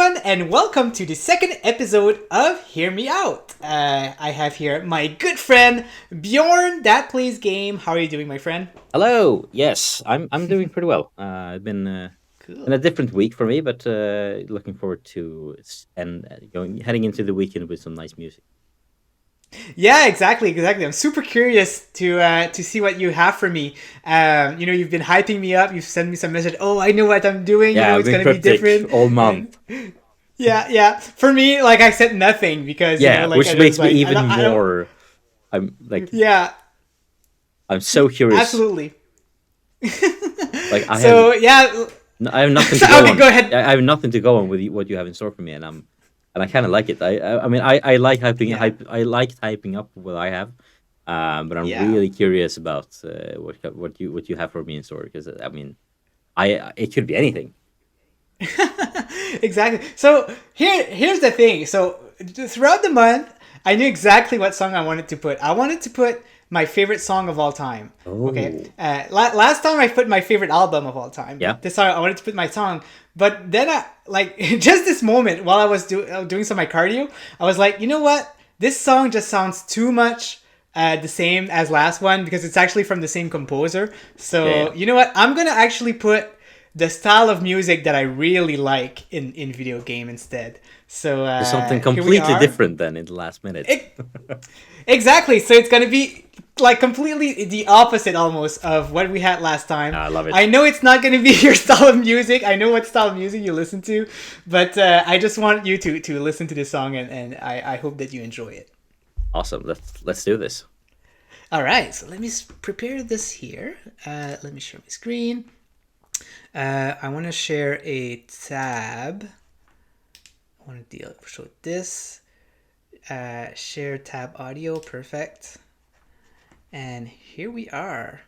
everyone, and welcome to the second episode of Hear Me Out. I have here my good friend Bjorn that plays game. How are you doing, my friend? Hello. Yes, I'm doing pretty well. It's been Cool. been a different week for me, but looking forward to heading into the weekend with some nice music. Yeah, exactly. I'm super curious to see what you have for me. You've been hyping me up. You've sent me some message. Oh, I know what I'm doing. Yeah, I've It's been gonna be cryptic different. all month. And yeah. For me, like I said nothing because Yeah, like which I makes was me like, even I don't- more. I'm like Yeah, I'm so curious. absolutely. Like So yeah. I have nothing to go Okay, on. go ahead. I have nothing to go on with what you have in store for me, and I kind of like it. I like Yeah. I like typing up what I have, but I'm Yeah. really curious about what you have for me in store because it could be anything. Exactly. So here's the thing. So throughout the month, I knew exactly what song I wanted to put. I wanted to put my favorite song of all time. Okay. Oh. Last time I put my favorite album of all time. Yeah. This time I wanted to put my song, but then I like just this moment while I was doing some of my cardio, I was like, you know what? This song just sounds too much. The same as last one because it's actually from the same composer. So Yeah. you know what? I'm gonna actually put the style of music that I really like in video game instead. So There's something here we completely are. different than in the last minute. Exactly. So it's gonna be like completely the opposite almost of what we had last time. I love it. I know it's not gonna be your style of music. I know what style of music you listen to, but I just want you to listen to this song and I hope that you enjoy it. Awesome. Let's do this. All right. So let me prepare this here. Let me share my screen. I want to share a tab. I want to show this. Share tab audio. Perfect. And here we are.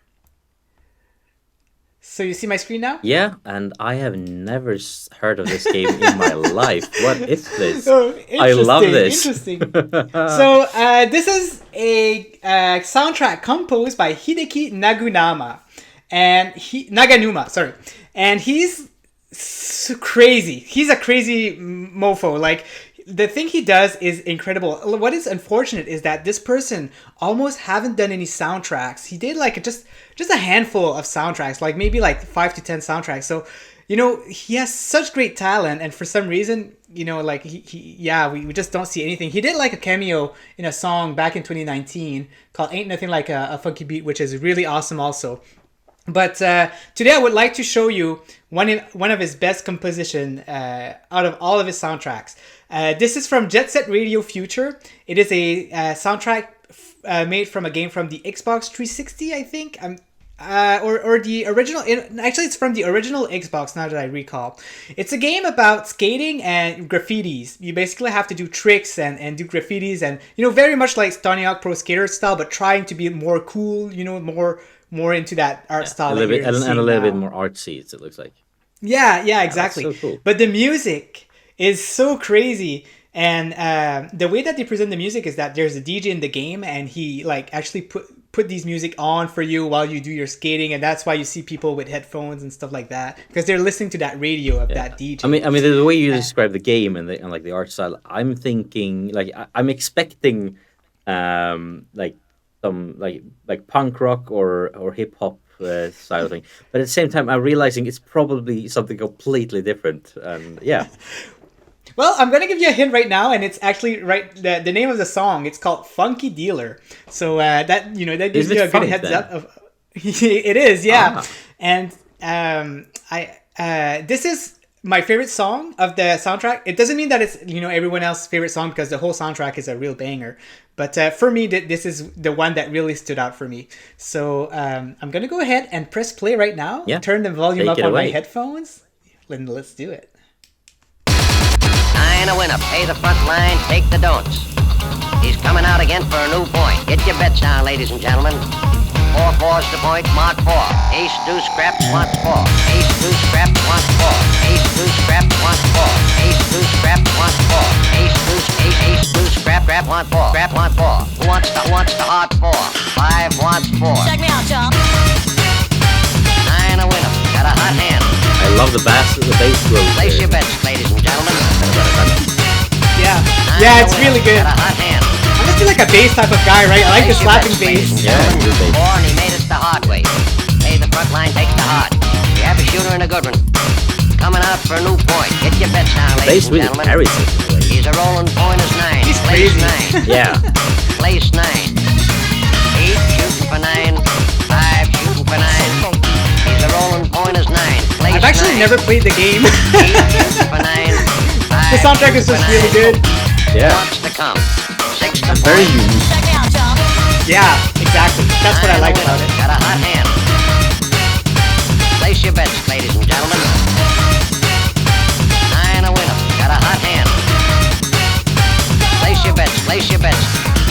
So you see my screen now? Yeah, and I have never heard of this game in my life. What is this? Oh, I love this. Interesting. So this is a soundtrack composed by Hideki Naganuma, Naganuma. Sorry, and he's so crazy. He's a crazy mofo. Like the thing he does is incredible. What is unfortunate is that this person almost haven't done any soundtracks. He did like just a handful of soundtracks, like maybe like 5 to 10 soundtracks. So he has such great talent, and for some reason, like we just don't see anything. He did like a cameo in a song back in 2019 called "Ain't Nothing Like a Funky Beat," which is really awesome also. But today I would like to show you one of his best composition out of all of his soundtracks. This is from Jet Set Radio Future. It is a soundtrack made from a game from the Xbox 360, I think. Or the original. Actually, it's from the original Xbox. Now that I recall, it's a game about skating and graffitis. You basically have to do tricks and do graffitis, and very much like Tony Hawk Pro Skater style, but trying to be more cool. More into that art style, a little bit, and a little now. bit more artsy. It looks like. Yeah, exactly. That's so cool. But the music is so crazy, and the way that they present the music is that there's a DJ in the game, and he like actually put these music on for you while you do your skating, and that's why you see people with headphones and stuff like that because they're listening to that radio of that DJ. I mean, the way you describe the game and like the art style, I'm thinking like I'm expecting, like some like punk rock or hip hop style thing, but at the same time, I'm realizing it's probably something completely different. And yeah. Well, I'm gonna give you a hint right now, and it's actually the name of the song. It's called "Funky Dealer." So that gives you a good heads up. It is, yeah. And this is my favorite song of the soundtrack. It doesn't mean that it's everyone else's favorite song because the whole soundtrack is a real banger. But for me, this is the one that really stood out for me. So I'm gonna go ahead and press play right now. Yeah. Turn the volume Take up it on my away. headphones. Let's do it. I ain't a winner. Pay the front line, take the don'ts. He's coming out again for a new point. Get your bets down, ladies and gentlemen. 4-4's the point, mark 4. Ace, deuce, scrap, wants 4. Ace, deuce, scrap, wants 4. Ace, deuce, scrap, wants 4. Ace, deuce, scrap, wants 4. Ace, deuce, scrap, wants 4. Scrap, wants 4. Who wants the hard 4? 5 wants 4. Check me out, y'all. I ain't a winner. Got a hot hand. I love the bass groove. Place your bets, ladies and gentlemen. Yeah, it's really good. Got a hot hand. I must be like a bass type of guy, right? I like the slapping bass. Yeah, good bass. Or, and he made us the hard way. Hey, the front line takes the hard. We have a shooter and a good one. Coming out for a new point. Get your bets now, Bass ladies and really gentlemen. carries it in a way. He's a rolling point as 9. He's Place crazy. 9. Yeah. Place 9. 8 shooting for 9. 5 shooting for 9. He's a rolling point as 9. Place I've actually 9. never played the game. 8 shooting for 9. The soundtrack is just really good. Yeah. Wants to come. 6 to And very point. unique. Yeah, exactly. That's what I like about it. Got a hot hand. Place your bets, ladies and gentlemen. 9 a winner. Got a hot hand. Place your bets. Place your bets.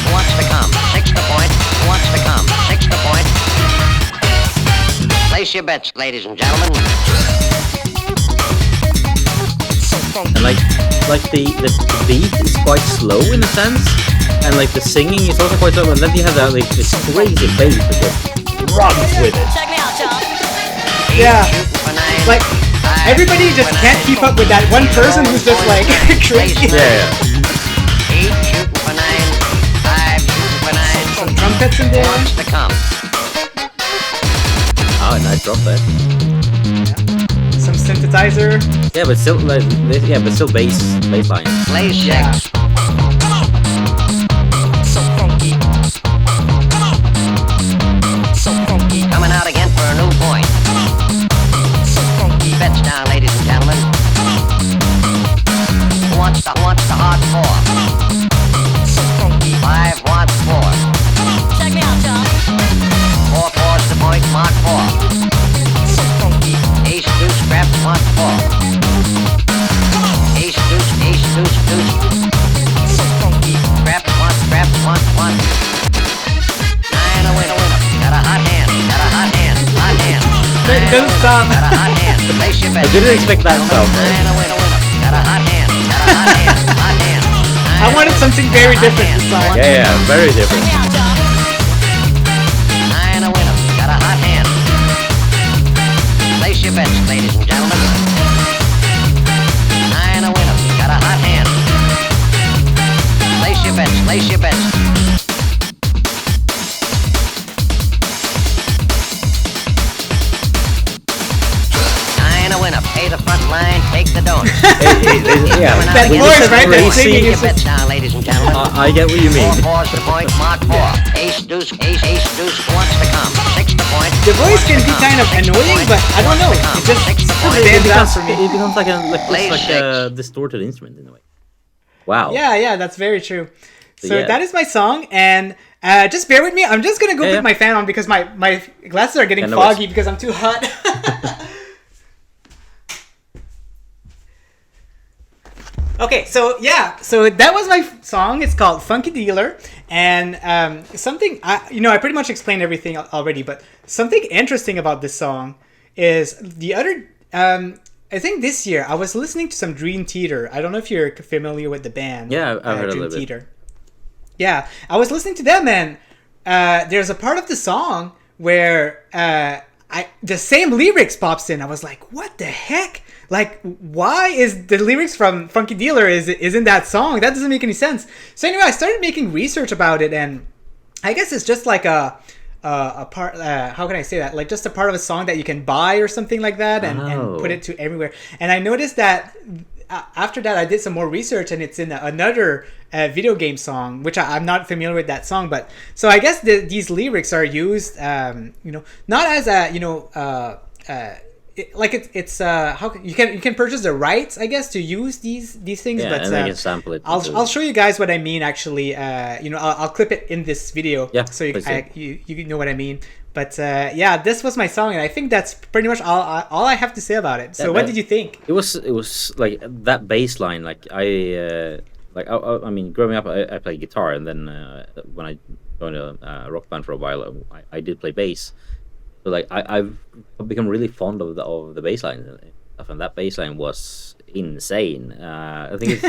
Who wants to come? 6 to point. Who wants to come? 6 to point. Place your bets, ladies and gentlemen. And like the beat is quite slow in a sense, and like the singing is also quite slow, and then you have that like this crazy bass that just runs with it. Yeah. Shooting for 9. Like, 5 everybody shooting just for can't 9. keep up with that one person who's just like crazy. Yeah. 8 shooting for 9. 5 shooting for 9. Some trumpets in Who there. wants to come? Oh, nice drop there. Some synthesizer. Yeah, but still, like, but still bass line. Place Yeah. 6. Coming out again for a new point. Bets down, ladies and gentlemen. Who wants the hard 4? 5 wants 4. 4 fours the point, mark 4. Ace deuce scraps, mark 4. Ace deuce, deuce. Scraps, mark 1. 9 a winner. Got a hot hand. It doesn't stop. Got a hot hand. Place your bets. I didn't expect that sound. 9 a winner. Got a hot hand. Hot hand. I wanted something very different this time. Yeah, very different. 9 a winner. Got a hot hand. Place your bets, ladies and gentlemen. 9 a winner. Got a hot hand. Place your bets. 9 a winner. Pay the front line. Take the donut. Yeah, That when you voice, said right? That crazy, singing Your is bets now, ladies and gentlemen. I get what you mean. 4 fours the point, mark 4. Ace deuce, who wants to come? 6 to point. The voice can be kind of annoying, but I don't know. It just Six to point. stands out for me. It becomes like Play a 6. distorted instrument in a way. Wow. Yeah, that's very true. So yeah. that is my song, and just bear with me. I'm just gonna go Yeah, put my fan on because my glasses are getting Yeah, no worries. foggy because I'm too hot. Okay, so that was my song. It's called "Funky Dealer," and something I pretty much explained everything already. But something interesting about this song is the other. I think this year I was listening to some Dream Theater. I don't know if you're familiar with the band. Yeah, I've heard a Dream little bit. Theater. Yeah, I was listening to them, and there's a part of the song where the same lyrics pops in. I was like, what the heck? Like, why is the lyrics from Funky Dealer is in that song? That doesn't make any sense. So anyway, I started making research about it, and I guess it's just like a part. How can I say that? Like just a part of a song that you can buy or something like that, and put it to everywhere. And I noticed that after that, I did some more research, and it's in another video game song, which I'm not familiar with that song. But so I guess these lyrics are used, not as a it's how you can purchase the rights, I guess, to use these things. Yeah, but and then you can sample it. I'll show you guys what I mean. Actually, I'll clip it in this video. Yeah, so you know what I mean. But this was my song, and I think that's pretty much all I have to say about it. So what did you think? It was like that bass line. Like I mean, growing up, I played guitar, and then when I joined a rock band for a while, I did play bass. So like I've become really fond of the bass line stuff, and that bass line was insane. I think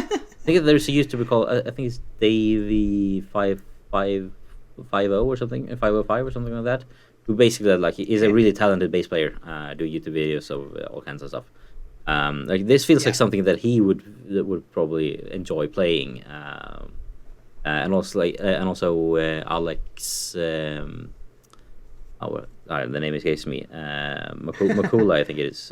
there's a used to be called I think it's Davey 550 or something, 505 or something like that. Who basically like is a really talented bass player, doing YouTube videos of all kinds of stuff. Like this feels like something that he would would probably enjoy playing. And also Alex. The name escapes me. Makula, I think it is,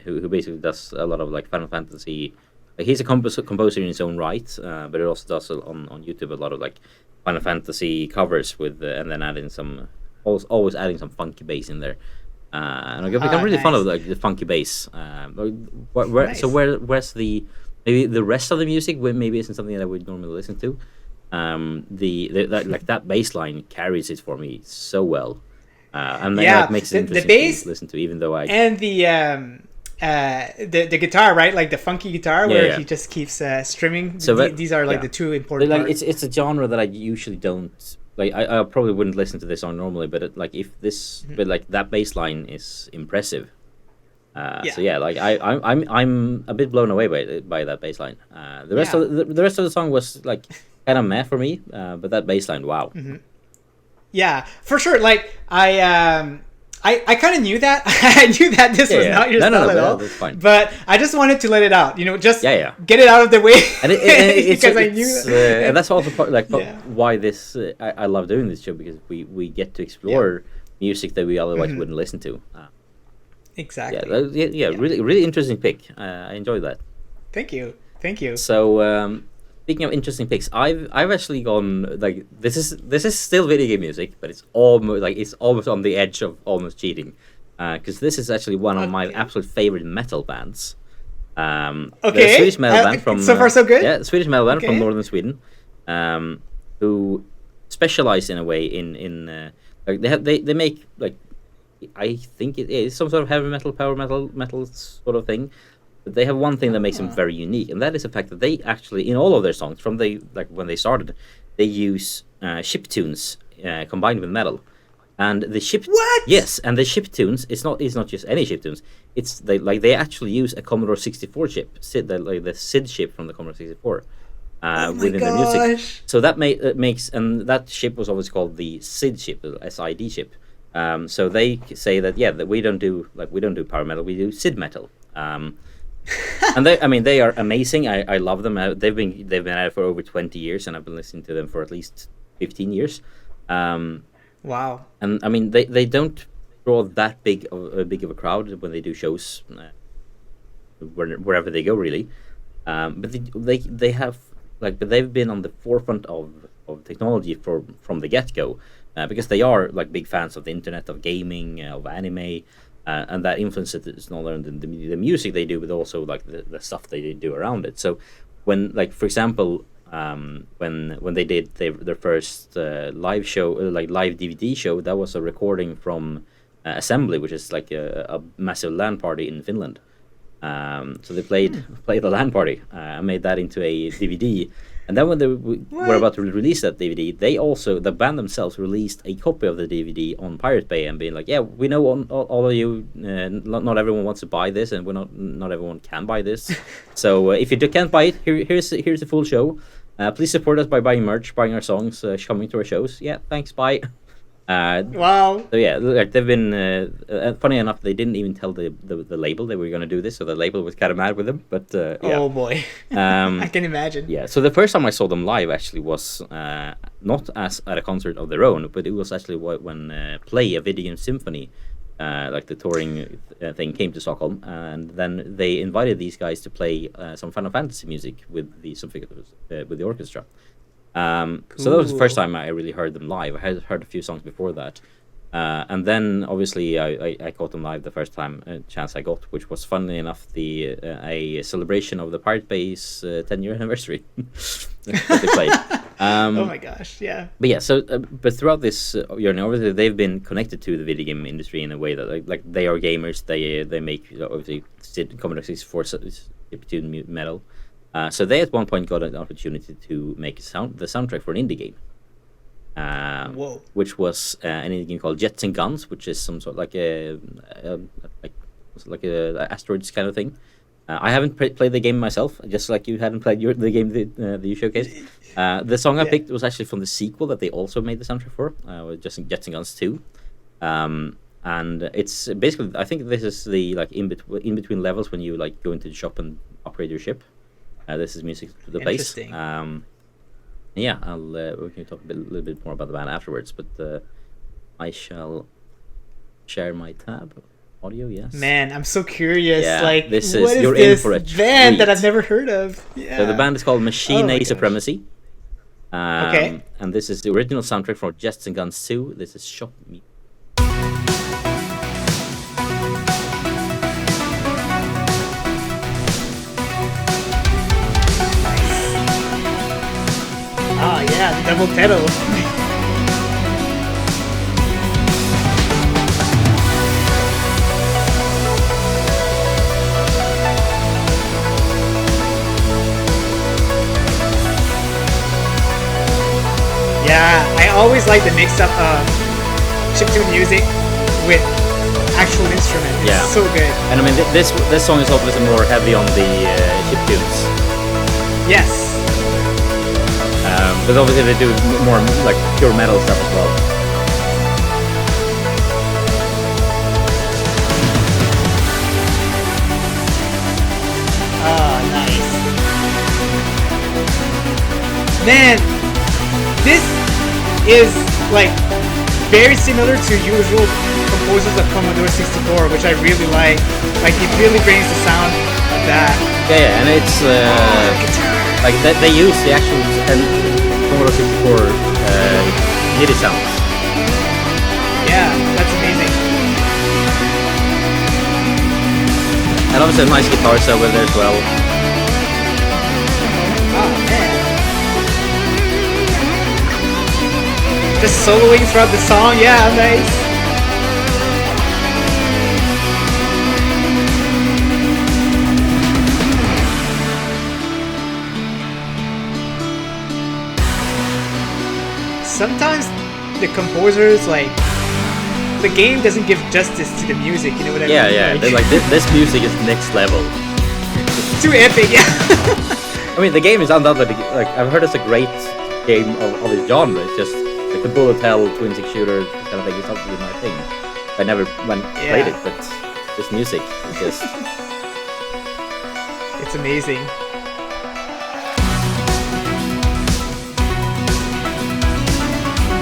who basically does a lot of like Final Fantasy. Like, he's a composer in his own right, but it also does on YouTube a lot of like Final Fantasy covers with, and then adding some, always adding some funky bass in there. And I've become really fond of like the funky bass. Nice. So where's the maybe the rest of the music? Where maybe isn't something that I would normally listen to. That bass line carries it for me so well. And then that makes it interesting bass to listen to, even though and the guitar, right? Like the funky guitar where he just keeps strumming. So these are like the two important parts. It's a genre that I usually don't like. I probably wouldn't listen to this song normally, but but like that bass line is impressive. So yeah, like I'm a bit blown away by that bass line. The rest of the song was like kind of meh for me, but that bass line, wow. Yeah, for sure. Like I kind of knew that. I knew that this was not your style at all. That's fine. But I just wanted to let it out. Just get it out of the way. And it's because I knew that. And that's also why this I love doing this show, because we get to explore music that we otherwise wouldn't listen to. Exactly. Really, really interesting pick. I enjoyed that. Thank you. So speaking of interesting picks, I've actually gone like this is still video game music, but it's almost on the edge of almost cheating, because this is actually one of my absolute favorite metal bands. The Swedish metal band from so far so good. Yeah, the Swedish metal band from northern Sweden, who specialize in a way in like they make like, I think it is some sort of heavy metal, power metal sort of thing. But they have one thing that makes them very unique, and that is the fact that they actually, in all of their songs, from when they started, they use chiptunes combined with metal. And the the chiptunes, it's not just any chiptunes. It's they actually use a Commodore 64 chip, the SID chip from the Commodore 64, within their music. So that makes, and that chip was always called the SID chip, the SID chip. So they say that we don't do power metal, we do SID metal. And they are amazing. I love them. They've been at it for over 20 years, and I've been listening to them for at least 15 years. Wow. And I mean, they don't draw that big of a crowd when they do shows, wherever they go, really. But they have but they've been on the forefront of technology from the get-go, because they are like big fans of the internet, of gaming, of anime. And that influences not only the music they do, but also like the stuff they do around it. So when, like, for example, when they did their first live show, live DVD show, that was a recording from Assembly, which is like a massive LAN party in Finland. So they played the LAN party, made that into a DVD. And then when they were about to release that DVD, the band themselves released a copy of the DVD on Pirate Bay, and being like, yeah, we know all of you, not everyone wants to buy this, and not everyone can buy this. So if you can't buy it, here's the full show. Please support us by buying merch, buying our songs, coming to our shows. Yeah, thanks, bye. Wow. So yeah, like they've been. Funny enough, they didn't even tell the label they were going to do this, so the label was kind of mad with them. But yeah. Oh boy, I can imagine. Yeah. So the first time I saw them live actually was not as at a concert of their own, but it was actually when Play, a video game symphony, like the touring thing, came to Stockholm, and then they invited these guys to play some Final Fantasy music with the orchestra. So that was the first time I really heard them live. I had heard a few songs before that, and then obviously I caught them live the first chance I got, which was, funnily enough, a celebration of the Pirate Bay's 10-year anniversary that they played. Oh my gosh, yeah. But yeah, so but throughout this journey, obviously they've been connected to the video game industry in a way that like they are gamers. They make obviously Commodore 64 chiptune metal. So they at one point got an opportunity to make the soundtrack for an indie game, which was an indie game called Jets and Guns, which is some sort of like a asteroids kind of thing. I haven't played the game myself, just like you hadn't played the game that you showcased. The song I picked was actually from the sequel that they also made the soundtrack for, Jets and Guns 2. And it's basically, I think this is the in between levels when you like go into the shop and upgrade your ship. This is music to the bass. Interesting. Yeah, we can talk a little bit more about the band afterwards, but I shall share my tab. Audio, yes. Man, I'm so curious. Yeah, Like, what is you're in this for a band that treat. I've never heard of? Yeah. So the band is called Machine Oh my A gosh. Supremacy. Okay. And this is the original soundtrack for Jets and Guns 2. This is Shop Me. Oh yeah, the double pedal. Yeah, I always like the mix-up of chiptune music with actual instrument. It's Yeah. so good. And I mean, this song is obviously more heavy on the chiptunes. Yes. But obviously they do more like pure metal stuff as well. Oh, nice. Man, this is like very similar to usual composers of Commodore 64, which I really like. Like, it really brings the sound of that. Yeah, and it's like they use the actual Commodore 64 MIDI sounds. Yeah, that's amazing. And obviously a nice guitar solo there as well. Oh, man. Just soloing throughout the song, yeah, nice. Sometimes the composers, like, the game doesn't give justice to the music, you know what I Yeah, mean? yeah. They're like this music is next level. Too epic, yeah. I mean, the game is undoubtedly like I've heard it's a great game of its genre. It's just like the bullet hell twin stick shooter kind of thing. It's not really my thing. I never played it, but this music is just It's amazing.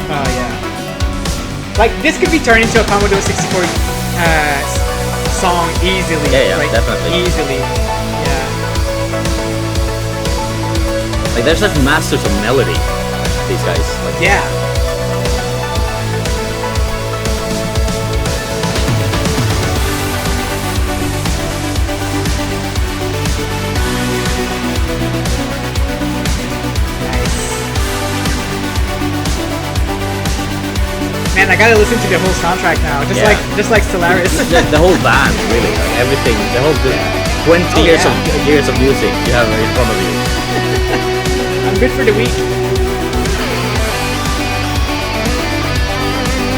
Oh yeah. Like, this could be turned into a Commodore 64 song easily. Yeah, like, definitely. Easily. Yeah. like they're such masters of melody. These guys. Like, Yeah. Man, I gotta listen to the whole soundtrack now, just Yeah. like Stellaris. the whole band, really, like everything, the whole 20 Oh, years yeah. of years of music you have in front of you. I'm good for the week.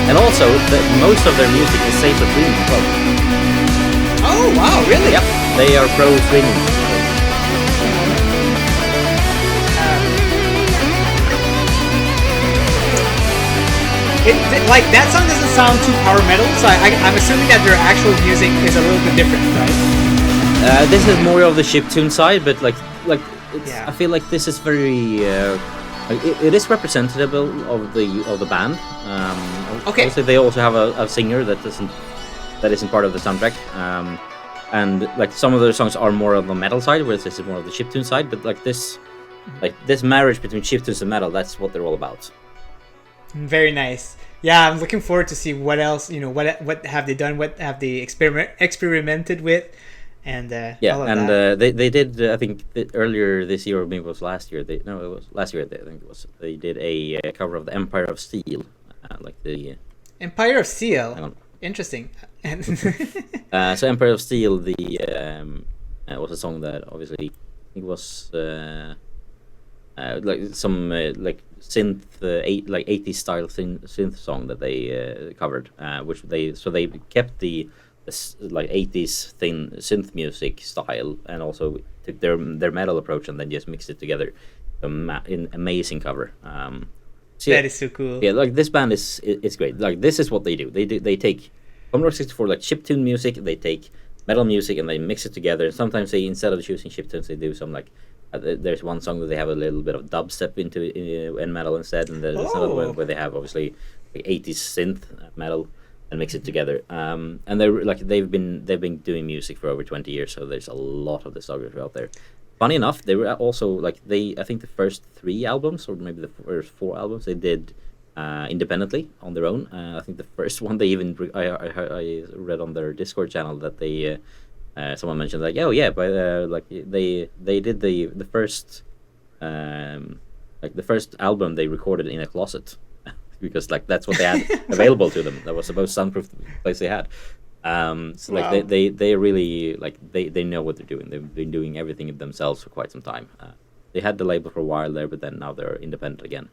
And also, most of their music is safe for streaming as well. Oh wow, really? Yep, they are pro streaming. Like, that song doesn't sound too power metal, so I'm assuming that their actual music is a little bit different, right? This is more of the chiptune side, but like it's, Yeah. I feel like this is very like it is representative of the band. Okay. Also, they also have a singer that isn't part of the soundtrack. And like some of their songs are more on the metal side, whereas this is more of the chiptune side. But like this marriage between chiptunes and metal, that's what they're all about. Very nice. Yeah, I'm looking forward to see what else, what have they done, what have they experimented with, and all of that. They did. I think earlier this year, or maybe it was last year. It was last year. I think it was. They did a cover of the Empire of Steel, like the Empire of Steel. hang on. Interesting. So Empire of Steel, was a song that obviously I think was like some like synth 80s style synth song that they covered, which they kept the like 80s thin synth music style and also took their metal approach and then just mixed it together in amazing cover. So That is so cool. yeah, like this band is great. Like this is what they do. They take Commodore 64 like chiptune music, they take metal music and they mix it together. And sometimes they, instead of choosing chiptunes, they do some like There's one song where they have a little bit of dubstep in metal instead, and there's another one where they have obviously like 80s synth metal and mix it together. And they've been doing music for over 20 years, so there's a lot of discography out there. Funny enough, they were also I think the first 3 albums, or maybe the first 4 albums, they did independently on their own. I think the first one they even I read on their Discord channel that they someone mentioned like, oh yeah, but they did the first the first album they recorded in a closet because like that's what they had available to them. That was the most soundproof place they had. So like wow. they really like they know what they're doing. They've been doing everything themselves for quite some time. They had the label for a while there, but then now they're independent again.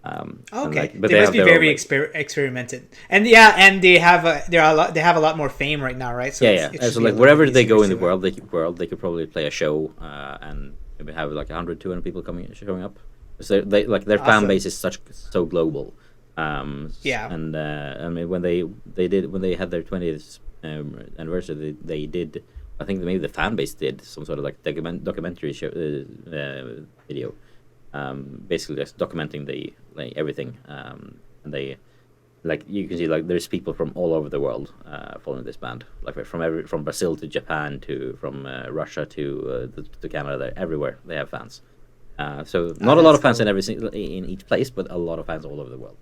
Okay, but they must be very experimented, and they have a lot more fame right now, right? So so like wherever they go in the world, they could probably play a show and maybe have like 100, 200 people showing up. So they like their fan base is so global. And I mean when they had their 20th anniversary, they did. I think maybe the fan base did some sort of like documentary show video. Basically just documenting everything, and they like you can see like there's people from all over the world following this band, like from Brazil to Japan to from Russia to Canada. Everywhere they have fans. So not a lot of fans in each place, but a lot of fans all over the world.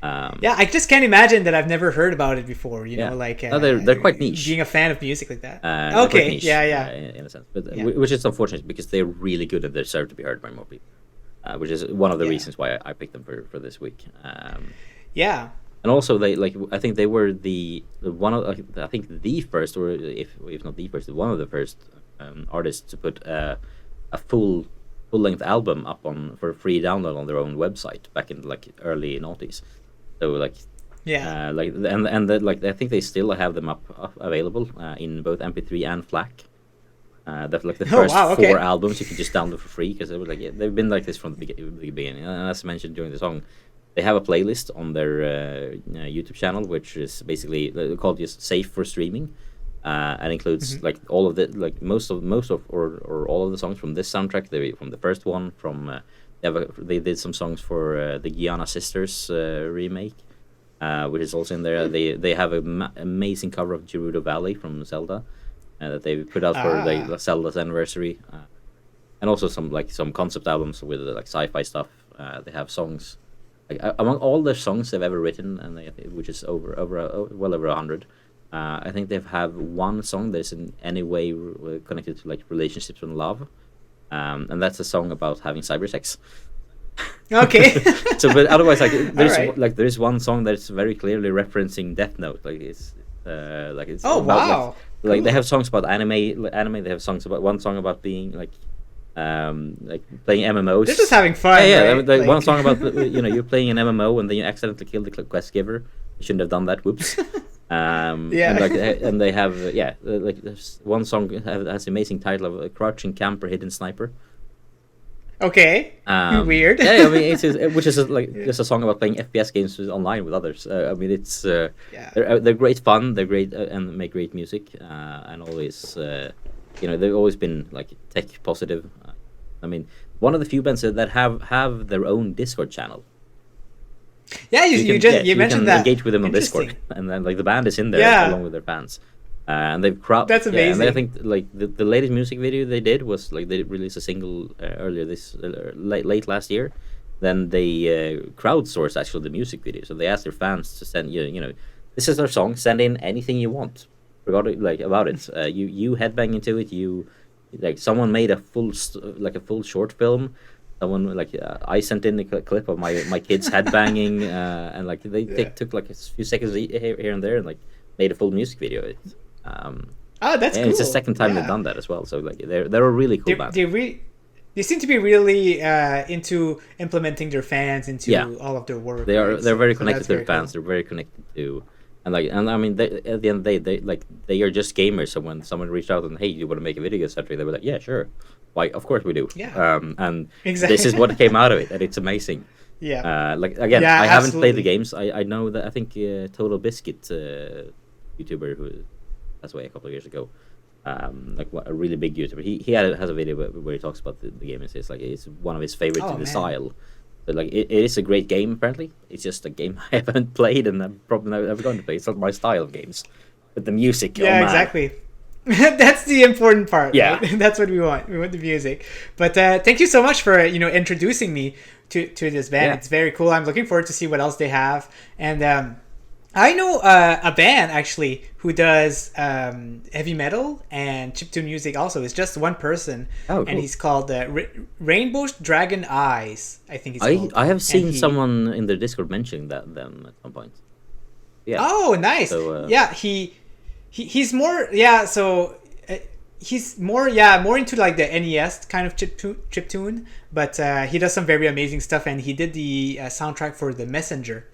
I just can't imagine that I've never heard about it before. You know, like no, they're quite niche. Being a fan of music like that. Okay, niche, in a sense, but which is unfortunate because they're really good and they deserve to be heard by more people. Which is one of the reasons why I picked them for this week. And also they I think they were the first, or if not the first, one of the first artists to put a full length album up for free download on their own website back in like early noughties. So I think they still have them up available in both MP3 and FLAC. The first 4 albums you can just download for free because they've been like this from the beginning. And as mentioned during the song, they have a playlist on their YouTube channel, which is basically called just "Safe for Streaming," and includes like all of the most of or all of the songs from this soundtrack. From the first one, they did some songs for the Gianna Sisters remake, which is also in there. They have an amazing cover of Gerudo Valley from Zelda. That they put out for Zelda's anniversary, and also some concept albums with like sci-fi stuff. They have songs among all the songs they've ever written, and which is well over 100. I think they have one song that's in any way connected to like relationships and love, and that's a song about having cyber sex. Okay. So, but otherwise, there is one song that's very clearly referencing Death Note. It's about, cool. They have songs about anime. They have songs about one song about being like playing MMOs. They're just having fun. Right? One song about you're playing an MMO and then you accidentally kill the quest giver. You shouldn't have done that. Whoops. And they have one song has the amazing title of "Crouching Camper, Hidden Sniper." Okay. Weird. I mean, which is just a song about playing FPS games online with others. I mean, it's they're great fun. They're great and make great music. And always, they've always been like tech positive. I mean, one of the few bands that have their own Discord channel. Yeah, you mentioned that. Engage with them on Discord, and then the band is in there along with their fans. And they've That's amazing. And I think the latest music video they did was they released a single earlier late last year. Then they crowdsourced actually the music video. So they asked their fans to send this is our song. Send in anything you want about it. You headbang into it. Someone made a full short film. Someone I sent in a clip of my kids headbanging, and they took a few seconds here and there and made a full music video. That's cool. It's the second time they've done that as well. So they're a really cool band. They seem to be really into implementing their fans into all of their work. They're very connected to their fans. Cool. They're very connected to and I mean at the end of the day they are just gamers. So when someone reached out and hey, you want to make a video, etc., they were like, yeah, sure. Why? Of course we do. Yeah. And exactly. This is what came out of it, and it's amazing. Yeah. I haven't played the games. I know that I think Total Biscuit, YouTuber who passed away a couple of years ago, like a really big YouTuber. Has a video where he talks about the game and says like it's one of his favorites in the style. But like it is a great game. Apparently, it's just a game I haven't played and I'm probably never going to play. It's not my style of games. But the music, yeah, exactly. That's the important part. Yeah, right? That's what we want. We want the music. But thank you so much for introducing me to this band. It's very cool. I'm looking forward to see what else they have. And I know a band actually who does heavy metal and chiptune music. Also, it's just one person, and he's called Rainbow Dragon Eyes. I think it's called. I have seen someone in their Discord mentioning them at some point. Yeah. Oh, nice. So, yeah, he's more so he's more into like the NES kind of chiptune, but he does some very amazing stuff, and he did the soundtrack for The Messenger.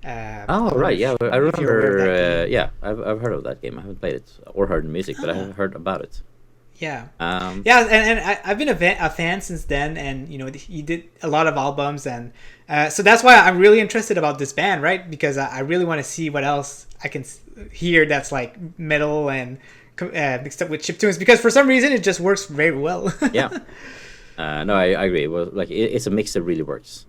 Right, yeah, I remember. I've heard of that game. I haven't played it or heard the music, but I have heard about it. Yeah, and I've been a fan since then, and he did a lot of albums, and so that's why I'm really interested about this band, right? Because I really want to see what else I can hear that's like metal and mixed up with chiptunes, because for some reason it just works very well. Yeah, no, I agree. Well, like it's a mix that really works.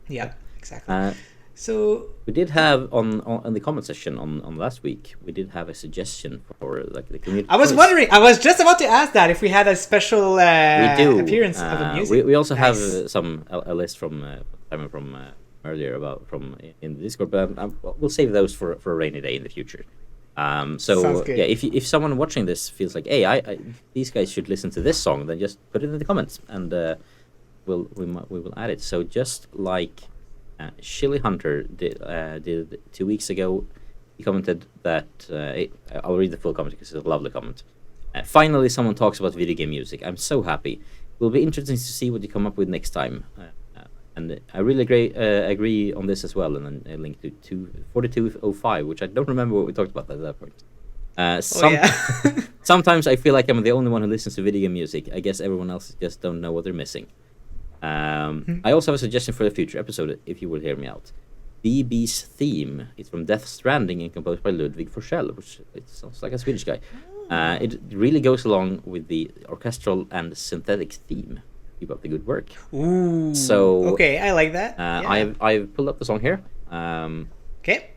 Yeah, exactly. So we did have on the comment section on last week, we did have a suggestion for like the community. I was wondering. I was just about to ask that if we had a special appearance of the music. We also have a list from earlier in the Discord, but we'll save those for a rainy day in the future. So yeah, if someone watching this feels like, hey, these guys should listen to this song, then just put it in the comments, and we will add it. So just like Chili Hunter did 2 weeks ago, he commented that I'll read the full comment because it's a lovely comment. Finally, someone talks about video game music. I'm so happy. It will be interesting to see what you come up with next time. And I really agree on this as well. And then a link to 4205, which I don't remember what we talked about at that point. Sometimes I feel like I'm the only one who listens to video game music. I guess everyone else just don't know what they're missing. I also have a suggestion for a future episode, if you will hear me out. BB's theme is from Death Stranding and composed by Ludwig Forsell, which it sounds like a Swedish guy. It really goes along with the orchestral and synthetic theme. Keep up the good work. Ooh. So okay, I like that. I've pulled up the song here. Okay.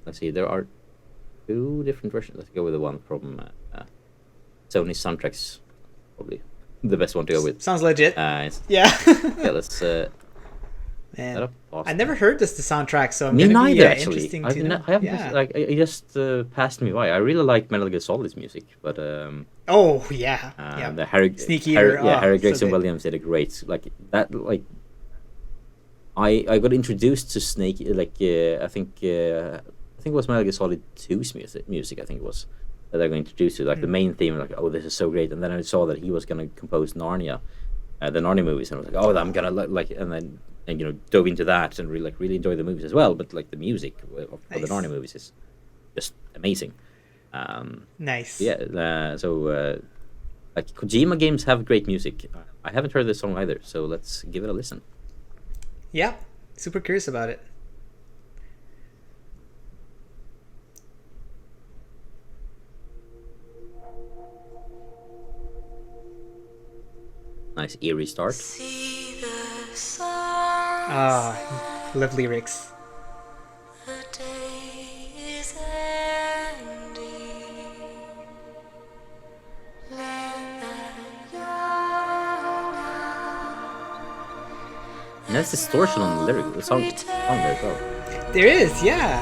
Let's see. There are 2 different versions. Let's go with the one from Sony Soundtracks, probably the best one to go with. Sounds legit. Yeah. Let's. Man, I never heard the soundtrack, so me neither. Actually, interesting I to know. haven't. Like, it just passed me by. I really like Metal Gear Solid's music, but the Harry Sneak Eater. Harry Gregson Williams did a great like that. Like, I got introduced to Snake. Like, I think it was Metal Gear Solid 2's music. I think it was that I got introduced to, like the main theme. Like, oh, this is so great. And then I saw that he was gonna compose Narnia, the Narnia movies, and I was like, oh, I'm gonna like, and then. And dove into that and really enjoy the movies as well. But like the music of the Narnia movies is just amazing. Nice. Yeah. So like Kojima games have great music. I haven't heard this song either, so let's give it a listen. Yeah, super curious about it. Nice eerie start. Love lyrics. The day is ending. And that's distortion on the song there as well. There is, yeah.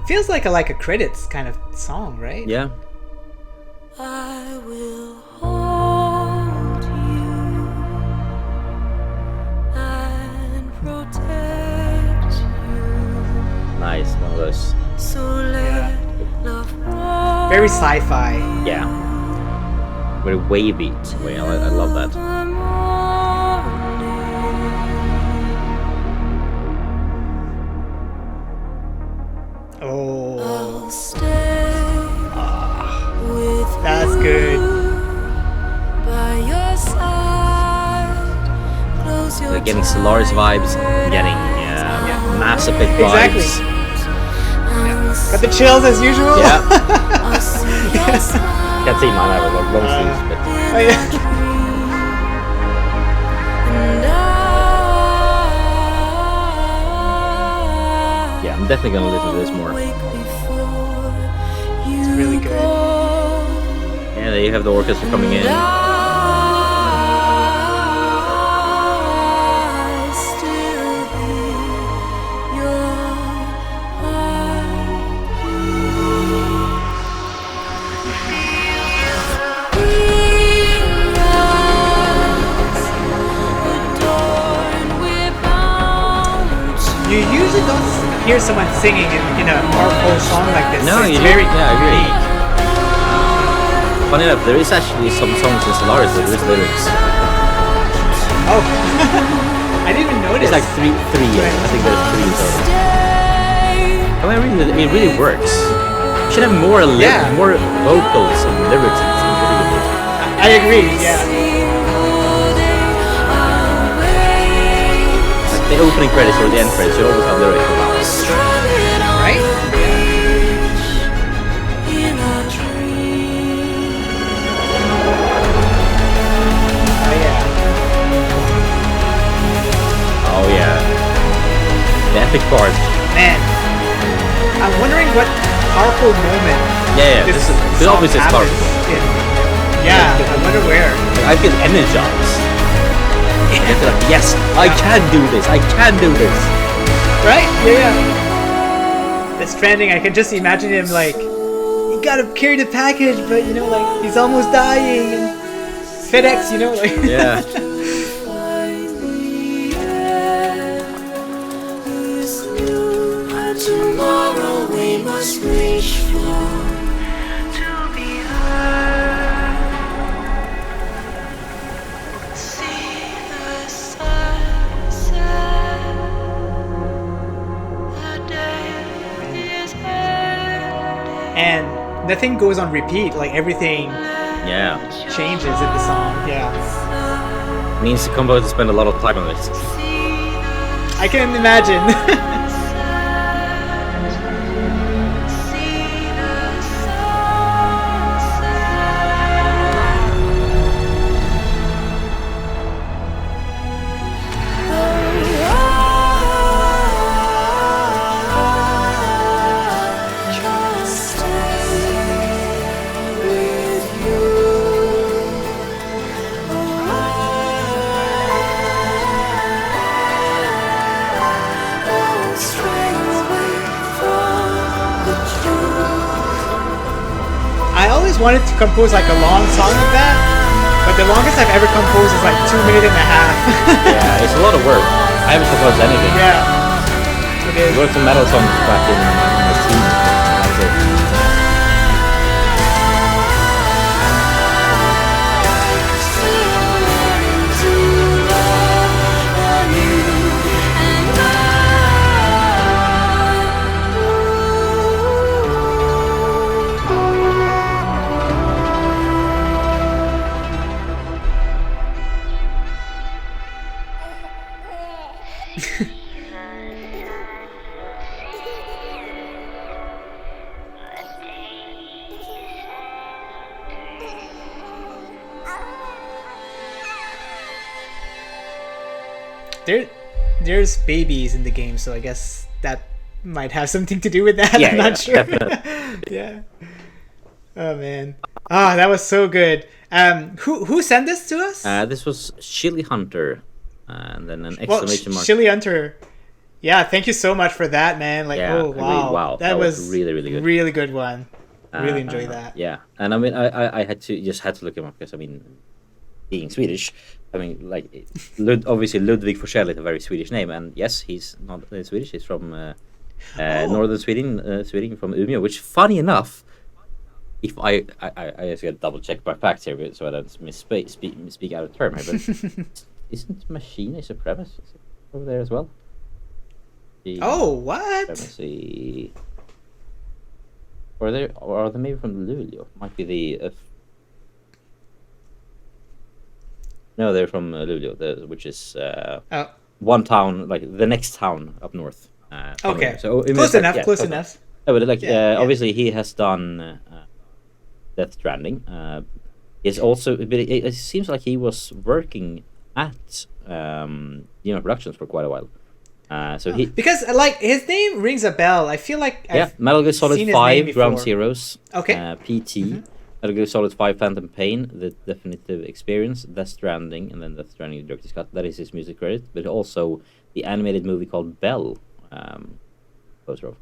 Feels like a credits kind of song, right? Yeah. I will hold you and protect you. Nice, one of those. So let love roll. Very sci-fi. Yeah. Very wavy way. I love that. Oh. I'll stay with That's you good. by your side. Close your We're getting Solaris vibes, getting Mass Effect vibes. Exactly. Got the chills as usual. Yeah. I'll see your smile. can't see mine. I have a long sleeves, but Oh, yeah. yeah, I'm definitely gonna listen to this more. It's really good. Yeah, there you have the orchestra coming in. You usually don't hear someone singing in a powerful song like this. No, It's you very don't. Yeah, I agree. unique. Funny enough, there is actually some songs in Solaris where there is lyrics. Oh, I didn't even notice. It's like three. I think there's 3 total. I mean, it really works. You should have more more vocals and lyrics in some videos. I agree. Yeah. Like the opening credits or the end credits should always have lyrics about it. Right? Oh yeah. Oh yeah. The epic part. Man, I'm wondering what powerful moment. Yeah, this is song obviously it's happens powerful. in. Yeah, I wonder where. I feel energized. I feel like, yes, I can do this. I can do this. Right? Yeah. It's trending. I can just imagine him like, you gotta carry the package, but you know, like he's almost dying. And FedEx, you know, like. Yeah. Tomorrow we must reach for to be heard. See the sunset. The day is ending. And nothing goes on repeat. Like everything Yeah. changes in the song. Yeah. Means the composer spend a lot of time on this. I can imagine. I always wanted to compose like a long song like that, but the longest I've ever composed is like 2 minutes and a half. Yeah, it's a lot of work. I haven't composed anything. Yeah. It I is. wrote some metal songs back in my teens. That's it. There's babies in the game, so I guess that might have something to do with that. Yeah, I'm not yeah, sure. Yeah. Oh man. That was so good. Who sent this to us? This was Chili Hunter, and then an Well, exclamation mark. Chili Hunter. Yeah, thank you so much for that, man. Like, Yeah, oh really, wow, wow, that was really, really good. Really good one. Really enjoy that. Yeah, and I mean, I had to look him up because I mean, being Swedish, I mean, like, obviously Ludwig Forsell is a very Swedish name, and yes, he's not Swedish. He's from northern Sweden, from Umeå. Which, funny enough, if I just got to double check my facts here, so I don't speak out of term here. But isn't Machine a supremacist over there as well? Oh, what? Let me see. Or are they maybe from Luleå? Might be the. No, they're from Luleå, which is one town, like the next town up north. Okay. So Close enough. Close enough. No, but like Yeah. obviously he has done Death Stranding. Is also, but it seems like he was working at Productions for quite a while. So he because like his name rings a bell. I feel like Metal Gear Solid seen his 5, name Ground before. Zeroes, Okay. PT, Metal Gear Solid 5, Phantom Pain, The Definitive Experience, Death Stranding, and then Death Stranding, Director's Cut. That is his music credit, but also the animated movie called Bell. Poster of.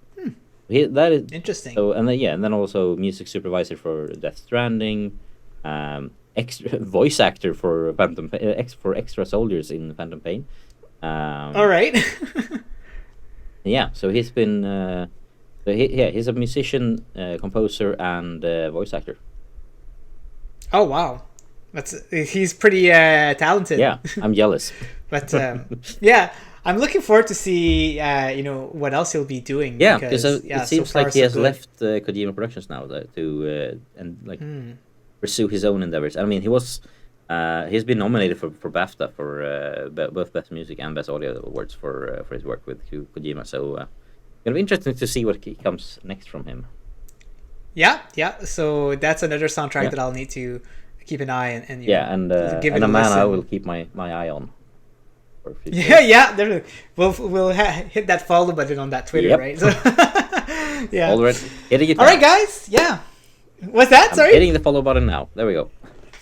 That is Interesting. So, and then also music supervisor for Death Stranding, extra voice actor for Phantom for extra soldiers in Phantom Pain. All right. Yeah, so he's been he's a musician, composer, and voice actor. Oh wow, he's pretty talented. Yeah, I'm jealous. But yeah, I'm looking forward to see what else he'll be doing. Yeah, because it seems so far, like he so has good. left Kojima Productions now to pursue his own endeavors. I mean, he's been nominated for BAFTA for both Best Music and Best Audio awards for his work with Kojima. So it'll be interesting to see what comes next from him. Yeah. So that's another soundtrack that I'll need to keep an eye and give it and a man I listen. will keep my eye on. Yeah, definitely. We'll hit that follow button on that Twitter, Yep. right? So, yeah. Already hitting it. All right, guys. Yeah. What's that? I'm Sorry. hitting the follow button now. There we go.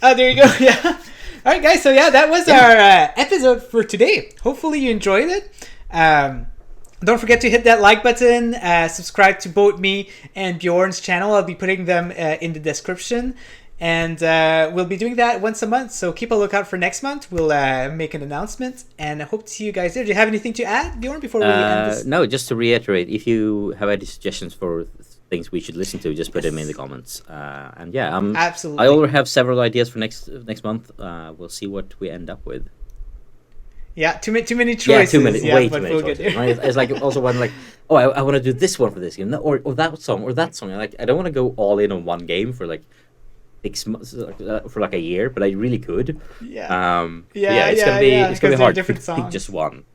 Oh, there you go. Yeah. All right, guys. So yeah, that was our episode for today. Hopefully you enjoyed it. Don't forget to hit that like button. Subscribe to both me and Bjorn's channel. I'll be putting them in the description. And we'll be doing that once a month. So keep a lookout for next month. We'll make an announcement. And I hope to see you guys there. Do you have anything to add, Bjorn, before we end this? No, just to reiterate, if you have any suggestions for things we should listen to, just put them in the comments. And yeah, Absolutely. I already have several ideas for next month. We'll see what we end up with. Yeah, too many choices. Yeah, too many, way but too many we'll get choices. there. Right? It's like also one like, oh, I want to do this one for this game, or that song, or that song. Like, I don't want to go all in on one game for like 6 months, for like a year, but I really could. Yeah. It's gonna be hard to pick just one.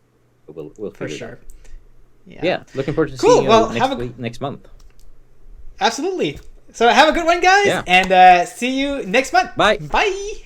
But we'll For figure it sure. out. Yeah. Yeah, looking forward to Cool, seeing you well, have next month. Absolutely. So have a good one, guys. Yeah. And see you next month. Bye. Bye.